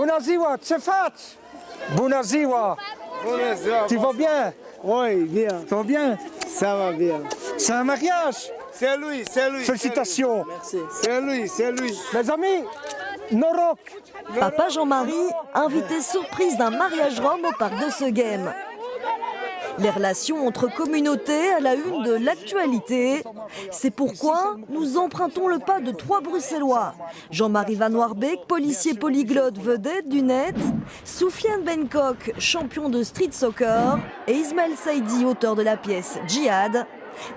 Bună ziua, ce faci? Bună ziua. Bună ziua. Tu vas bien? Oui, bien. Tu vas bien? Ça va bien. C'est un mariage? C'est lui, c'est lui. Félicitations. Merci. C'est lui, c'est lui. Mes amis, Norok. Papa Jean-Marie, invité surprise d'un mariage rome au parc de Seghem. Les relations entre communautés à la une de l'actualité. C'est pourquoi nous empruntons le pas de 3 Bruxellois. Jean-Marie Van Warbeek, policier polyglotte vedette du net. Soufiane Benkok, champion de street soccer. Et Ismaël Saidi, auteur de la pièce Djihad.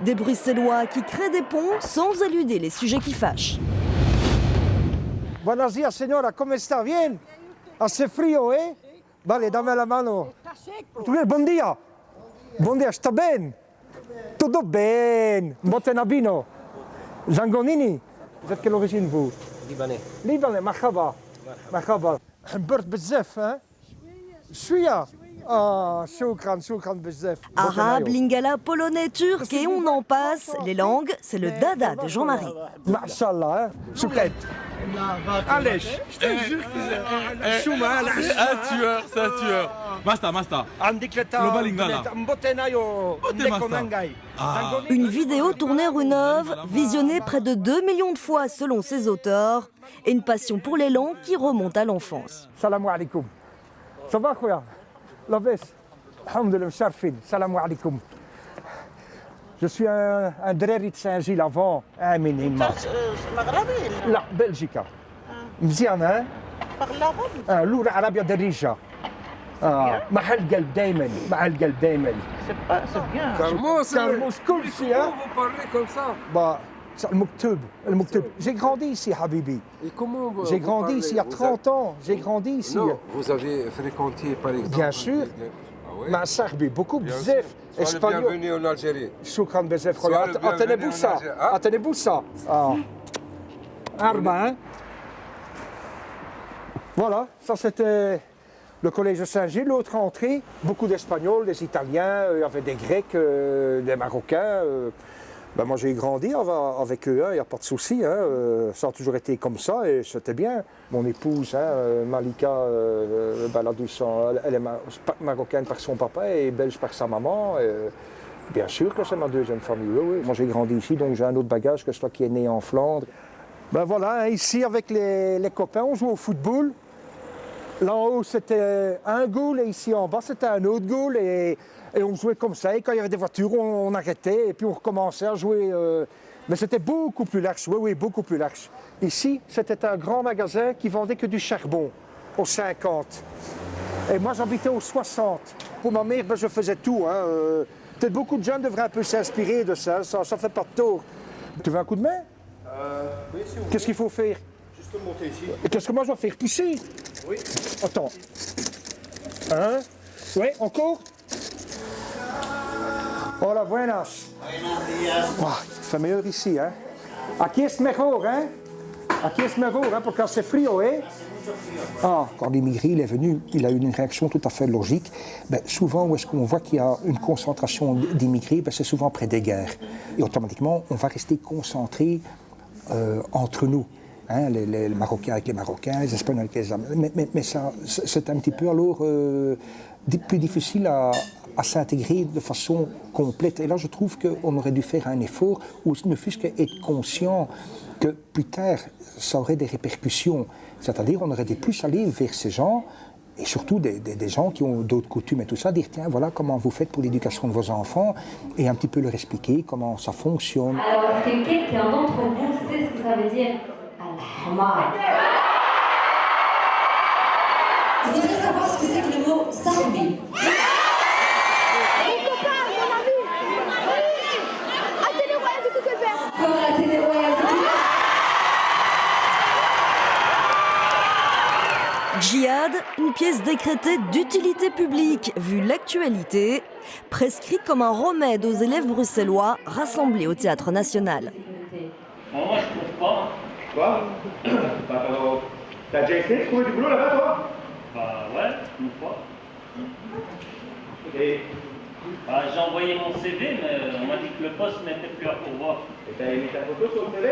Des Bruxellois qui créent des ponts sans éluder les sujets qui fâchent. Buenos días, señora. ¿Cómo está? Bien. Hace frío, ¿eh? Vale, dame la mano. Bon dia. Bon dia, sta bene? Tutto bene. Montenabino. Zangonini. Vous êtes quelle origine, vous? Libanais. Libanais, marhaba. Marhaba. Bert بزاف, hein? شوية. Shukran بزاف. Arabe, lingala, polonais, turc et on en passe. Les langues, c'est le dada de Jean-Marie. Mashallah, hein? Shukran. Allez, je te jure que c'est un tueur, c'est un tueur. Basta. Une vidéo tournée rue Neuve, visionnée près de 2 millions de fois selon ses auteurs, et une passion pour les langues qui remonte à l'enfance. Salam alaikum. Ça va, khoya? Labès. Alhamdulillah, msharfin. Salam alaikum. Je suis un دراري de Saint-Gilles avant. آمين إما. مغربي لا بلجيكا. مزيان ها؟ اللغة العربية دريجة. مع القلب دايما. c'est bien. كرموس كل شيء ها؟ Vous parlez comme ça. Bah, المكتب. J'ai grandi ici, Habibi. Et comment J'ai grandi ici il y a 30 ans. J'ai grandi ici. Non, vous avez fréquenté par exemple. Bien sûr. Ah ouais. مع صاحبي beaucoup Bien بزاف. sûr. Sois le Espagnol. bienvenu en Algérie. شكرا بزاف Sois le خويا. bienvenu Attendez-vous en ça. Algérie. Ah. Attendez-vous ça. Arba, hein? Voilà, ça c'était le collège de Saint-Gilles, l'autre entrée. Beaucoup d'Espagnols, des Italiens, il y avait des Grecs, des Marocains. Ben moi j'ai grandi avec eux, il n'y a pas de souci. Ça a toujours été comme ça et c'était bien. Mon épouse, Malika Baladouissan, elle est marocaine par son papa et belge par sa maman. Bien sûr que c'est ma deuxième famille, oui. Moi j'ai grandi ici, donc j'ai un autre bagage que celui qui est né en Flandre. Ben voilà, ici avec les copains, on joue au football. Là en haut c'était un goal et ici en bas c'était un autre goal et on jouait comme ça. Et quand il y avait des voitures, on arrêtait et puis on recommençait à jouer. Mais c'était beaucoup plus large, oui, beaucoup plus large. Ici, c'était un grand magasin qui vendait que du charbon, aux 50. Et moi j'habitais aux 60. Pour ma mère, ben, je faisais tout. Peut-être beaucoup de jeunes devraient un peu s'inspirer de ça, ça fait pas de tort. Tu veux un coup de main? Oui, si vous Qu'est-ce qu'il faut faire? juste monter ici. Et qu'est-ce que moi je dois faire? Pousser? Oui. Attends. Oui, encore? Hola, buenas. C'est meilleur ici, hein? Aquí es mejor, hein? Aquí es mejor, hein? Porque hace frío, hein? Quand l'immigré il est venu, il a eu une réaction tout à fait logique. Ben, souvent, où est-ce qu'on voit qu'il y a une concentration d'immigrés, ben, c'est souvent près des guerres. Et automatiquement, on va rester concentré entre nous. Hein, les Marocains avec les Marocains, les Espagnols avec les Espagnols. Mais ça, c'est un petit peu alors plus difficile à s'intégrer de façon complète. Et là, je trouve qu'on aurait dû faire un effort, ou ne fût-ce qu'être conscient que plus tard, ça aurait des répercussions. C'est-à-dire, on aurait dû plus aller vers ces gens, et surtout des gens qui ont d'autres coutumes et tout ça, dire tiens, voilà comment vous faites pour l'éducation de vos enfants, et un petit peu leur expliquer comment ça fonctionne. Alors, est-ce que quelqu'un d'entre vous sait ce que ça veut dire Al-Hamar? Vous devriez savoir ce que c'est que le mot sarbi. Comme la télé royale de Djihad, une pièce décrétée d'utilité publique, vu l'actualité, prescrite comme un remède aux élèves bruxellois rassemblés au Théâtre National. Moi, je trouve pas. Quoi? T'as déjà essayé de trouver du boulot là-bas, toi? Bah ouais, une fois. Et Bah, j'ai envoyé mon CV, mais on m'a dit que le poste n'était plus à pourvoir. t'as mis ta photo sur le CV?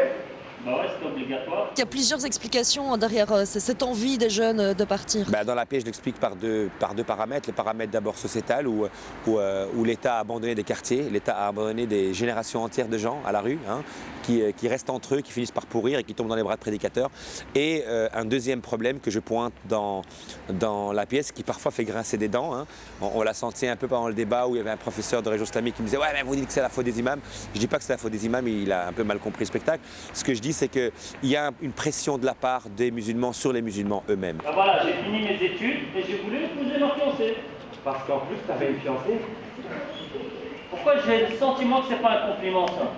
Bah ouais, c'était obligatoire. Il y a plusieurs explications derrière cette envie des jeunes de partir. Dans la paix, je l'explique par deux paramètres. Le paramètre d'abord sociétal, où l'État a abandonné des quartiers, l'État a abandonné des générations entières de gens à la rue, qui restent entre eux, qui finissent par pourrir et qui tombent dans les bras de prédicateurs. Et un deuxième problème que je pointe dans la pièce, qui parfois fait grincer des dents. On l'a senti un peu pendant le débat où il y avait un professeur de religion islamique qui me disait « Ouais, mais vous dites que c'est la faute des imams ». Je ne dis pas que c'est la faute des imams, il a un peu mal compris le spectacle. Ce que je dis, c'est qu'il y a une pression de la part des musulmans sur les musulmans eux-mêmes. Bah voilà, j'ai fini mes études et j'ai voulu épouser ma fiancée. Parce qu'en plus, t'avais une fiancée. Pourquoi j'ai le sentiment que c'est pas un compliment, ça?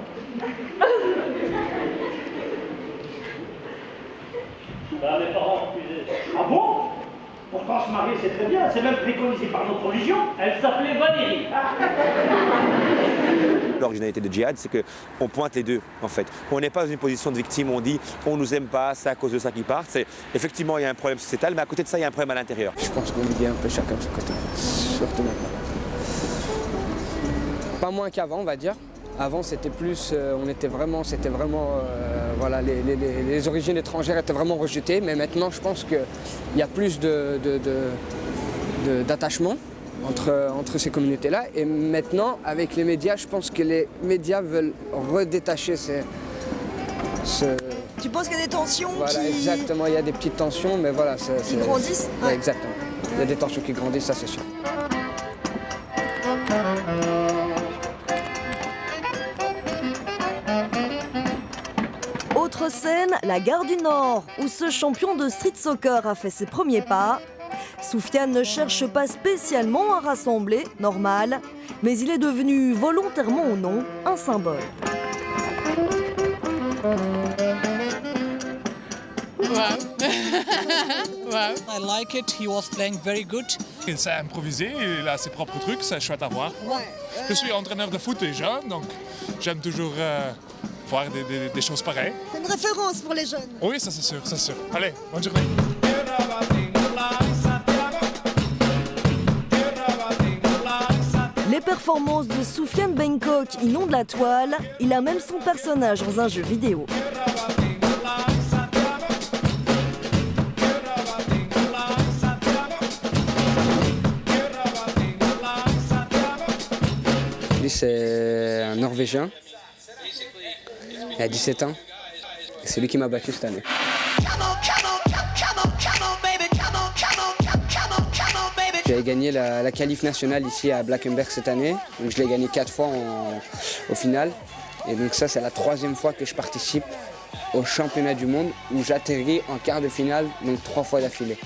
Bah, mes parents refusaient. Ah bon? Pourtant, se marier, c'est très bien. C'est même préconisé par notre religion. Elle s'appelait Valérie. L'originalité de Djihad, c'est qu'on pointe les deux, en fait. On n'est pas dans une position de victime où on dit on nous aime pas, c'est à cause de ça qu'ils partent. Effectivement, il y a un problème sociétal, mais à côté de ça, il y a un problème à l'intérieur. Je pense qu'on vit un peu chacun de son côté, surtout maintenant. Pas moins qu'avant, on va dire. Avant, c'était plus, voilà, les origines étrangères étaient vraiment rejetées, mais maintenant, je pense qu'il y a plus d'attachement entre ces communautés-là. Et maintenant, avec les médias, je pense que les médias veulent redétacher Tu penses qu'il y a des tensions Voilà, exactement, il y a des petites tensions, mais voilà. Qui grandissent Ouais, exactement. Il y a des tensions qui grandissent, ça c'est sûr. Autre scène, la gare du Nord, où ce champion de street soccer a fait ses premiers pas. Soufiane ne cherche pas spécialement à rassembler, normal, mais il est devenu, volontairement ou non, un symbole. Wow. Wow. I like it. He was playing very good. Il s'est improvisé, il a ses propres trucs, c'est chouette à voir. Je suis entraîneur de foot déjà, donc j'aime toujours voir des choses pareilles. C'est une référence pour les jeunes. Oui, ça c'est sûr, c'est sûr. Allez, bonne journée. Les performances de Soufiane Bangkok inondent la toile. Il a même son personnage dans un jeu vidéo. Lui, c'est un Norvégien. Il a 17 ans. C'est lui qui m'a battu cette année. J'avais gagné la qualif nationale ici à Blackenberg cette année. Donc je l'ai gagné 4 fois au final. Et donc ça, c'est la 3e fois que je participe au championnat du monde où j'atterris en quart de finale, donc 3 fois d'affilée.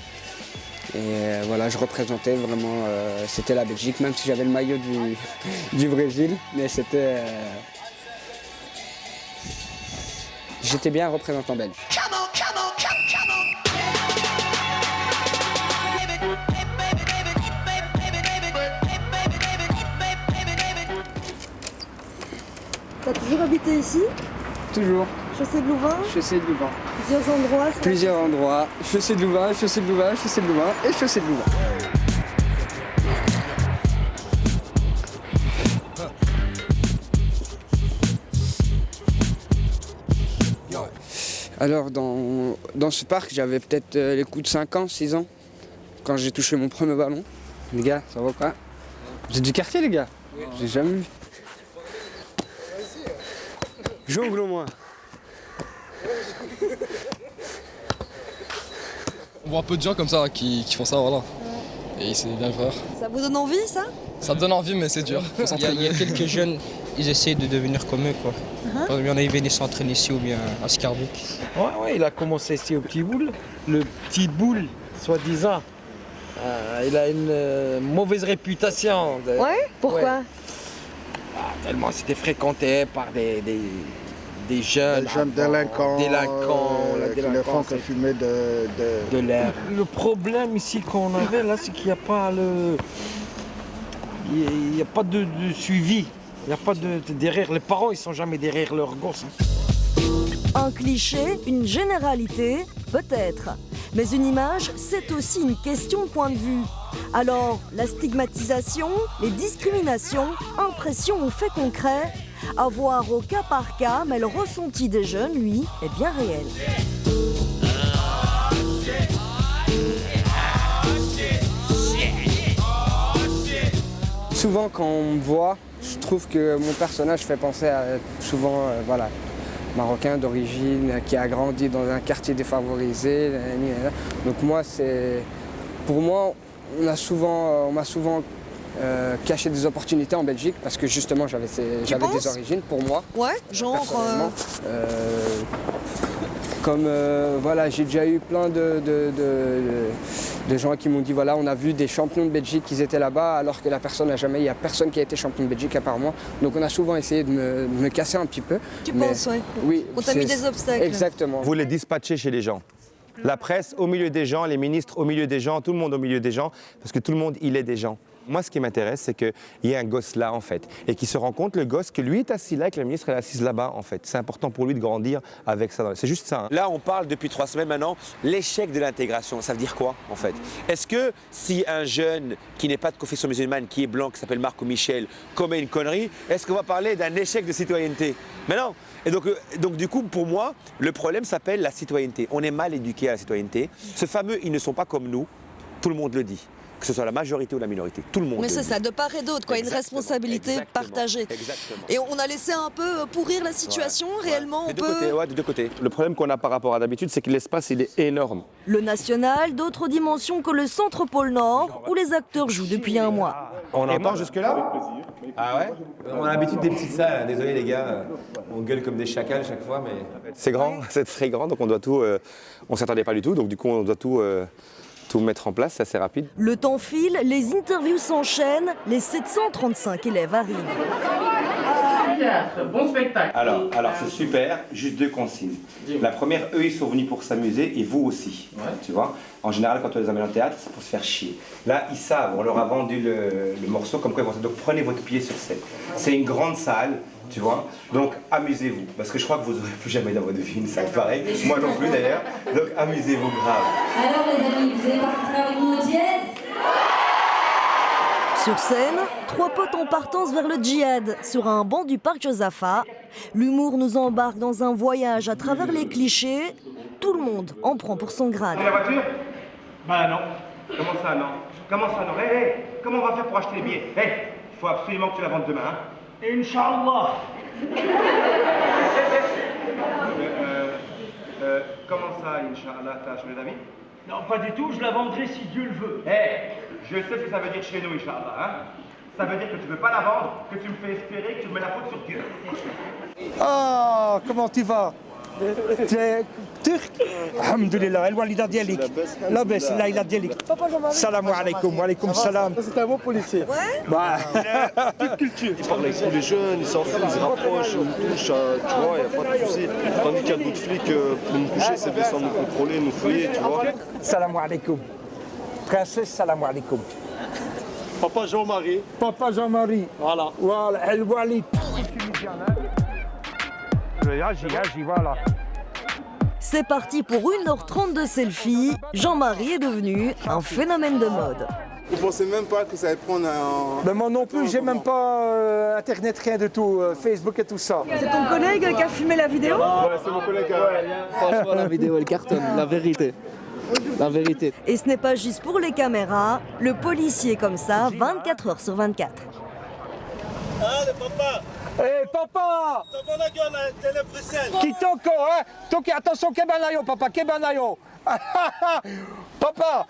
Et voilà, je représentais vraiment, c'était la Belgique, même si j'avais le maillot du Brésil, mais c'était... J'étais bien un représentant belge. T'as toujours habité ici? Toujours. Chaussée de Louvain? Chaussée de Louvain. Plusieurs endroits? Plusieurs endroits. Chaussée de Louvain, chaussée de Louvain, chaussée de Louvain et chaussée de Louvain. Alors dans ce parc, j'avais peut-être les coups de 5 ans, 6 ans, quand j'ai touché mon premier ballon. Les gars, ça va quoi? Vous êtes du quartier les gars? Oui. J'ai jamais vu. Jongle au moins. On voit peu de gens comme ça qui font ça, voilà. Et c'est bien le faire. Ça vous donne envie, ça? Ça donne envie, mais c'est dur. Il y a quelques jeunes, ils essaient de devenir comme eux, quoi. Il y en a, ils venaient s'entraîner ici ou bien à Scarbeck. Ouais, il a commencé ici au Petit Boule. Le Petit Boule, soi-disant, il a une mauvaise réputation. Ouais? Pourquoi? Ouais. Tellement c'était fréquenté par des jeunes, délinquants, qui ne font que fumer de l'air. Le problème ici qu'on avait là, c'est qu'il n'y a pas il n'y a pas de suivi. Il n'y a pas de derrière. Les parents, ils sont jamais derrière leurs gosses. Un cliché, une généralité, peut-être. Mais une image, c'est aussi une question de point de vue. Alors, la stigmatisation, les discriminations, impressions ou faits concrets, À voir au cas par cas, mais le ressenti des jeunes, lui, est bien réel. Souvent quand on me voit, je trouve que mon personnage fait penser à souvent voilà, marocain d'origine, qui a grandi dans un quartier défavorisé. Donc moi, pour moi, on m'a souvent caché des opportunités en Belgique parce que justement j'avais des origines pour moi. Ouais, genre. Comme voilà, j'ai déjà eu plein de gens qui m'ont dit voilà, on a vu des champions de Belgique qui étaient là-bas alors que il n'y a personne qui a été champion de Belgique à part moi. Donc on a souvent essayé de me casser un petit peu. Tu penses, ouais. Oui. On t'a mis des obstacles. Exactement. Vous les dispatchez chez les gens. La presse au milieu des gens, les ministres au milieu des gens, tout le monde au milieu des gens, parce que tout le monde, il est des gens. Moi, ce qui m'intéresse, c'est qu'il y ait un gosse là, en fait, et qu'il se rend compte, le gosse, que lui est assis là et que la ministre est assise là-bas, en fait. C'est important pour lui de grandir avec ça. C'est juste ça. Hein. Là, on parle depuis 3 semaines maintenant, l'échec de l'intégration. Ça veut dire quoi, en fait? Est-ce que si un jeune qui n'est pas de confession musulmane, qui est blanc, qui s'appelle Marc ou Michel, commet une connerie, est-ce qu'on va parler d'un échec de citoyenneté? Mais non. Et donc, du coup, pour moi, le problème s'appelle la citoyenneté. On est mal éduqué à la citoyenneté. Ce fameux « ils ne sont pas comme nous », tout le monde le dit. Que ce soit la majorité ou la minorité, tout le monde. Mais c'est ça, de part et d'autre, quoi, une responsabilité partagée. Exactement. Et on a laissé un peu pourrir la situation, réellement, on peut... Des deux côtés. Le problème qu'on a par rapport à d'habitude, c'est que l'espace, il est énorme. Le national, d'autres dimensions que le centre pôle Nord, où les acteurs jouent depuis un mois. On entend jusque-là? Ah ouais? On a l'habitude des petites salles, désolé les gars, on gueule comme des chacals chaque fois, mais... C'est grand, c'est très grand, donc on doit tout... on s'attendait pas du tout, donc du coup on doit tout mettre en place, c'est assez rapide. Le temps file, les interviews s'enchaînent, les 735 élèves arrivent. Bon spectacle. Alors c'est super, juste 2 consignes. La première, eux ils sont venus pour s'amuser et vous aussi, tu vois. En général quand on les amène en théâtre, c'est pour se faire chier. Là ils savent, on leur a vendu le morceau comme quoi ils vont... Donc prenez votre pied sur scène. C'est une grande salle, tu vois. Donc amusez-vous, parce que je crois que vous n'aurez plus jamais dans votre vie une salle pareille. Moi non plus d'ailleurs. Donc amusez-vous grave. Alors les amis, vous allez partir avec nous au djihad? Sur scène, 3 potes en partance vers le djihad, sur un banc du parc Josaphat. L'humour nous embarque dans un voyage à travers les clichés. Tout le monde en prend pour son grade. La voiture? Bah non. Comment ça non? Comment ça non? Hé, comment on va faire pour acheter les billets? Hé, il faut absolument que tu la vendes demain, hein? Inch'Allah. Comment ça, Inch'Allah, t'as acheté d'avis? Non, pas du tout, je la vendrai si Dieu le veut. Hé, je sais ce que ça veut dire chez nous, Inch'Allah, hein? Ça veut dire que tu veux pas la vendre, que tu me fais espérer, que tu me mets la faute sur Dieu. Ah, comment tu vas? Tu es turc? Alhamdulillah, الوالدة ديالك لاباس العائلة ديالك السلام عليكم وعليكم السلام. C'est un bon policier. Bah. Toute culture. Il parle avec tous les jeunes, il s'en fout, il se rapproche, il nous touche, tu vois, il n'y a pas de souci. Tandis qu'il y a d'autres flics, pour nous toucher, c'est descendre nous contrôler, nous fouiller, tu vois. Salam alaikum. Princesse, salam alaikum. Papa Jean-Marie. Papa Jean-Marie. Voilà. Voilà, El Walid. Agis, voilà. C'est parti pour 1h30 de selfie. Jean-Marie est devenu un phénomène de mode. Vous pensez même pas que ça va prendre un... Mais moi non plus, j'ai même pas Internet, rien de tout, Facebook et tout ça. C'est ton collègue qui a filmé la vidéo? Ouais, c'est mon collègue. Franchement, la vidéo, elle cartonne, la vérité. La vérité. Et ce n'est pas juste pour les caméras, le policier comme ça, 24 heures sur 24. Allez, papa. Hé, papa! Quitte encore, hein? Toque, attention, Kebanayo, papa, Kebanayo! Papa!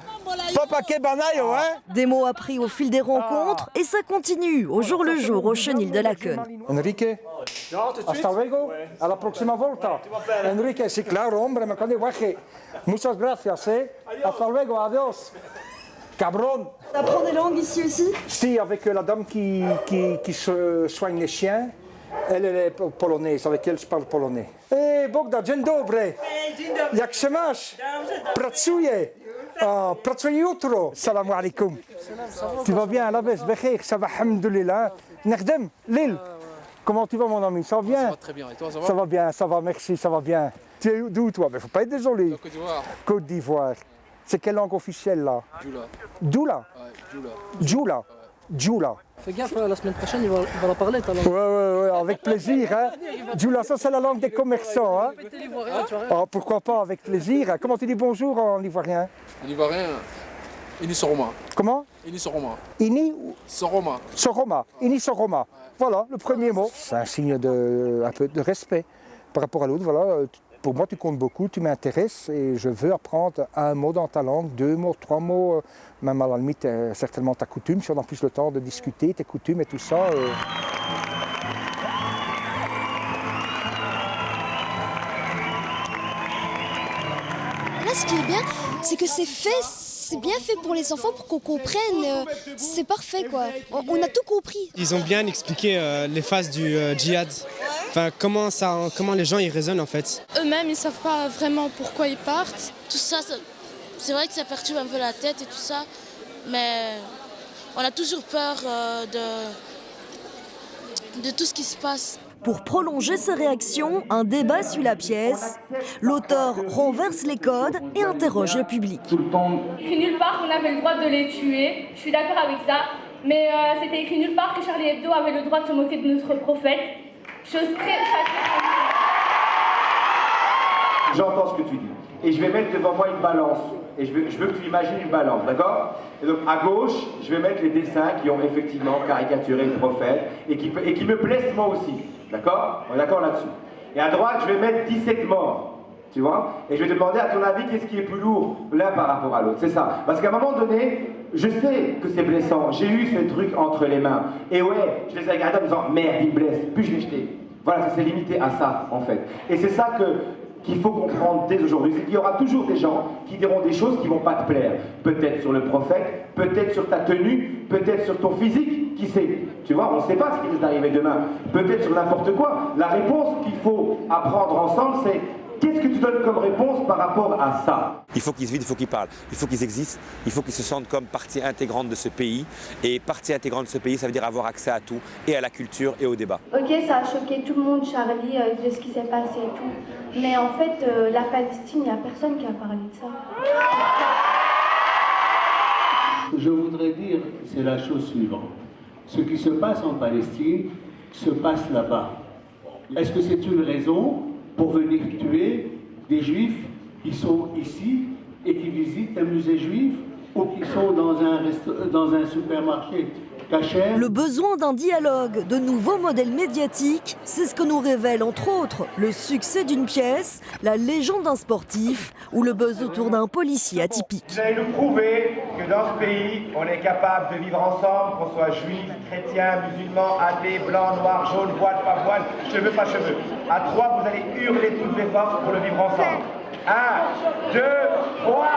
Papa, Kebanayo, hein? Des mots appris au fil des rencontres et ça continue au jour le jour au chenil de la Queue. Enrique, hasta luego, a la próxima volta. Enrique, sí, claro, hombre, me connais, guaje. Muchas gracias, hasta luego, adiós. Cabron. T'apprends des langues ici aussi? Si, avec la dame qui se soigne les chiens, elle est polonaise, avec elle je parle polonais. Hé, Bogda, dzień dobry. Jak się masz? Pracuję. Pracuję jutro. Salam alaikum. Tu vas bien, labès, bkhair, ça va, alhamdoulilah. Nakhdem, Lille. Comment tu vas, mon ami? Ça va bien? Ça va très bien. Et toi, ça va? Ça va bien, ça va, merci, ça va bien. Tu es d'où, toi? Mais faut pas être désolé. Côte d'Ivoire. Côte d'Ivoire. C'est quelle langue officielle, là? Djoula. Djoula? Ouais, Djoula. Djoula. Djoula. Fais gaffe, la semaine prochaine, il va la parler ta langue. Ouais, avec plaisir. Hein. Djoula, ça c'est la langue des commerçants. Hein. Oh, pourquoi pas, avec plaisir. Comment tu dis bonjour en ivoirien? En ivoirien, Ini Soroma. Comment? Ini Soroma. Ini Soroma. Soroma. Ini Soroma. Voilà, le premier mot. C'est un signe un peu de respect par rapport à l'autre. Voilà. Pour moi, tu comptes beaucoup, tu m'intéresses et je veux apprendre un mot dans ta langue, 2 mots, 3 mots, même à la limite, certainement ta coutume, si on a plus le temps de discuter, tes coutumes et tout ça. Là, ce qui est bien, c'est que c'est bien fait pour les enfants, pour qu'on comprenne, c'est parfait quoi. On a tout compris. Ils ont bien expliqué les phases du djihad. Enfin, comment les gens y raisonnent en fait. Eux-mêmes, ils savent pas vraiment pourquoi ils partent. Tout ça, c'est vrai que ça perturbe un peu la tête et tout ça, mais on a toujours peur de tout ce qui se passe. Pour prolonger ses réactions, un débat suit la pièce. L'auteur renverse les codes et interroge le public. Écrit nulle part qu'on avait le droit de les tuer, je suis d'accord avec ça, mais c'était écrit nulle part que Charlie Hebdo avait le droit de se moquer de notre prophète. Chose très... J'entends ce que tu dis. Et je vais mettre devant moi une balance. Et je veux que tu imagines une balance, d'accord? Et donc à gauche, je vais mettre les dessins qui ont effectivement caricaturé le prophète et qui me blessent moi aussi. D'accord? On est d'accord là-dessus. Et à droite, je vais mettre 17 morts. Tu vois? Et je vais te demander, à ton avis, qu'est-ce qui est plus lourd l'un par rapport à l'autre? C'est ça. Parce qu'à un moment donné, je sais que c'est blessant. J'ai eu ce truc entre les mains. Et ouais, je les ai regardés en me disant, merde, il me blesse. Puis je l'ai jeté. Voilà, ça s'est limité à ça, en fait. Et c'est ça qu'il faut comprendre dès aujourd'hui. C'est qu'il y aura toujours des gens qui diront des choses qui ne vont pas te plaire. Peut-être sur le prophète, peut-être sur ta tenue, peut-être sur ton physique, qui sait? Tu vois, on ne sait pas ce qui risque d'arriver demain. Peut-être sur n'importe quoi. La réponse qu'il faut apprendre ensemble, c'est qu'est-ce que tu donnes comme réponse par rapport à ça? Il faut qu'ils se vident, il faut qu'ils parlent, il faut qu'ils existent, il faut qu'ils se sentent comme partie intégrante de ce pays. Et partie intégrante de ce pays, ça veut dire avoir accès à tout, et à la culture et au débat. Ok, ça a choqué tout le monde, Charlie, de ce qui s'est passé et tout. Mais en fait, la Palestine, il n'y a personne qui a parlé de ça. Ce que je voudrais dire, c'est la chose suivante. Ce qui se passe en Palestine se passe là-bas. Est-ce que c'est une raison pour venir tuer des juifs qui sont ici et qui visitent un musée juif ou qui sont dans un supermarché cachère? Le besoin d'un dialogue, de nouveaux modèles médiatiques, c'est ce que nous révèle entre autres le succès d'une pièce, la légende d'un sportif ou le buzz autour d'un policier atypique. Vous allez nous prouver que dans ce pays, on est capable de vivre ensemble, qu'on soit juif, chrétien, musulman, athée, blanc, noir, jaune, voile, pas voile, cheveux, pas cheveux. À 3, vous allez hurler toutes les forces pour le vivre ensemble. 1, 2, 3.